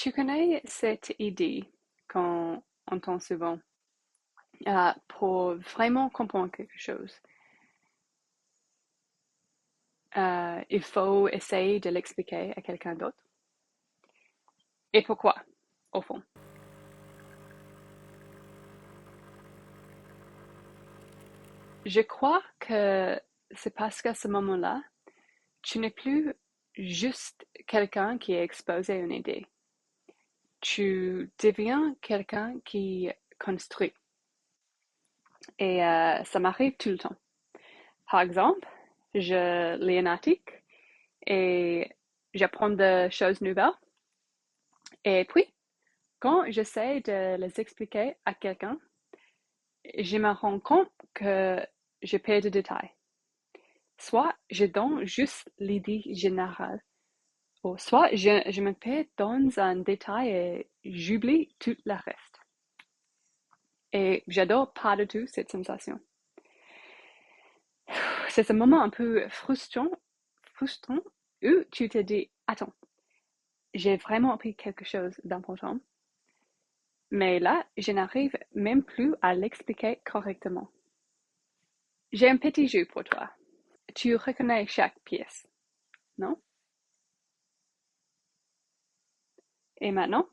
Tu connais cette idée qu'on entend souvent pour vraiment comprendre quelque chose. Il faut essayer de l'expliquer à quelqu'un d'autre. Et pourquoi, au fond? Je crois que c'est parce qu'à ce moment-là, tu n'es plus juste quelqu'un qui est exposé à une idée. Tu deviens quelqu'un qui construit. Et ça m'arrive tout le temps. Par exemple, je lis un article et j'apprends des choses nouvelles. Et puis, quand j'essaie de les expliquer à quelqu'un, je me rends compte que je perds de détails. Soit je donne juste l'idée générale, ou soit je me perds dans un détail et j'oublie tout le reste. Et j'adore pas du tout cette sensation. C'est un moment un peu frustrant où tu te dis, attends, j'ai vraiment appris quelque chose d'important, mais là, je n'arrive même plus à l'expliquer correctement. J'ai un petit jeu pour toi. Tu reconnais chaque pièce, non? Et maintenant,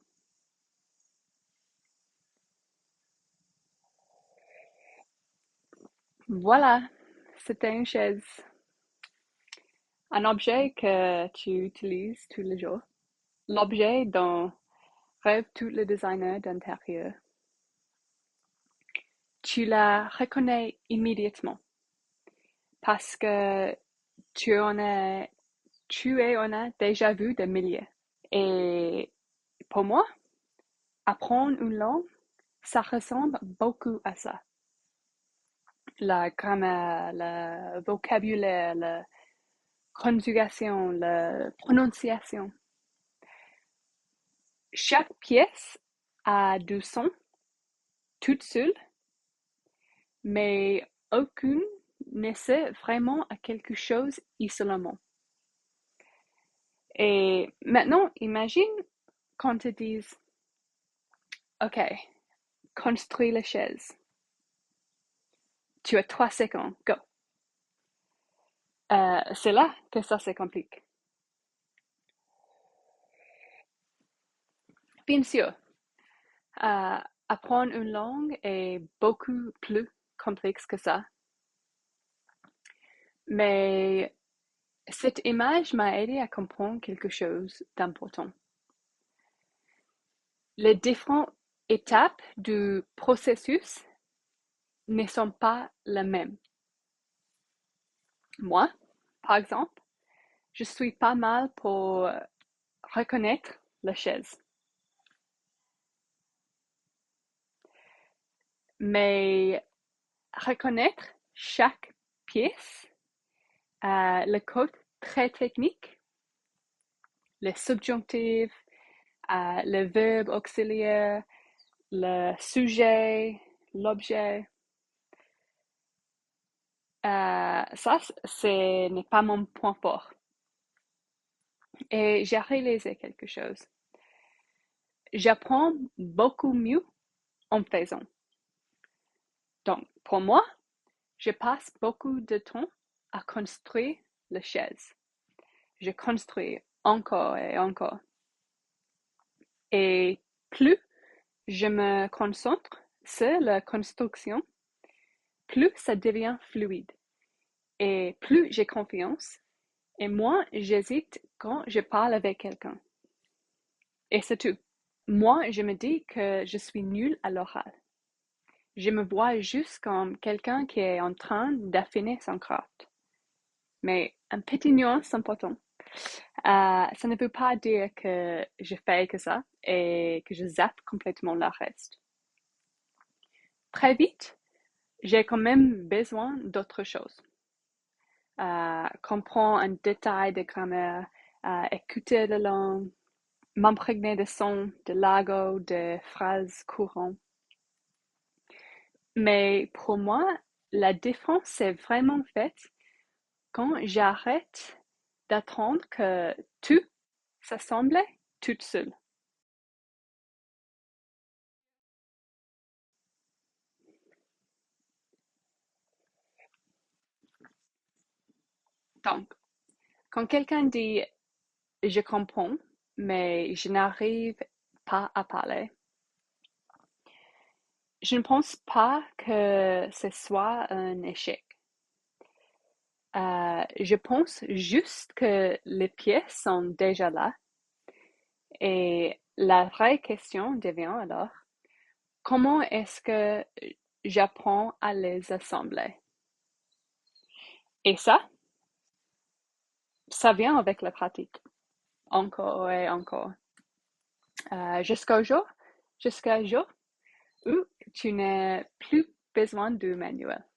voilà, c'était une chaise. Un objet que tu utilises tous les jours. L'objet dont rêvent tous les designers d'intérieur. Tu la reconnais immédiatement parce que tu en as, en as déjà vu des milliers. Et pour moi, apprendre une langue, ça ressemble beaucoup à ça. La grammaire, le vocabulaire, la conjugation, la prononciation. Chaque pièce a du son toute seule, mais aucune ne sert vraiment à quelque chose isolément. Et maintenant, imagine qu'on te dise, OK, construis la chaise. Tu as 3 secondes, go. C'est là que ça se complique. Bien sûr, apprendre une langue est beaucoup plus complexe que ça. Mais cette image m'a aidé à comprendre quelque chose d'important. Les différentes étapes du processus ne sont pas les mêmes. Moi, par exemple, je suis pas mal pour reconnaître la chaise. Mais reconnaître chaque pièce, le code très technique, les subjonctifs, le verbe auxiliaire, le sujet, l'objet, ça, ce n'est pas mon point fort. Et j'ai réalisé quelque chose. J'apprends beaucoup mieux en faisant. Donc, pour moi, je passe beaucoup de temps à construire la chaise. Je construis encore et encore. Et plus je me concentre sur la construction, plus ça devient fluide. Et plus j'ai confiance, et moins j'hésite quand je parle avec quelqu'un. Et c'est tout. Moi, je me dis que je suis nulle à l'oral. Je me vois juste comme quelqu'un qui est en train d'affiner son craft. Mais un petit nuance important. Ça ne veut pas dire que je fais que ça et que je zappe complètement le reste. Très vite, j'ai quand même besoin d'autre chose. Comprendre un détail de grammaire, écouter la langue, m'imprégner de sons, de l'argot, de phrases courantes. Mais pour moi, la différence est vraiment faite quand j'arrête d'attendre que tout s'assemble toute seule. Donc, quand quelqu'un dit je comprends, mais je n'arrive pas à parler, je ne pense pas que ce soit un échec. Je pense juste que les pièces sont déjà là et la vraie question devient alors, comment est-ce que j'apprends à les assembler? Et ça vient avec la pratique, encore et encore. Jusqu'à jour où tu n'as plus besoin de manuel.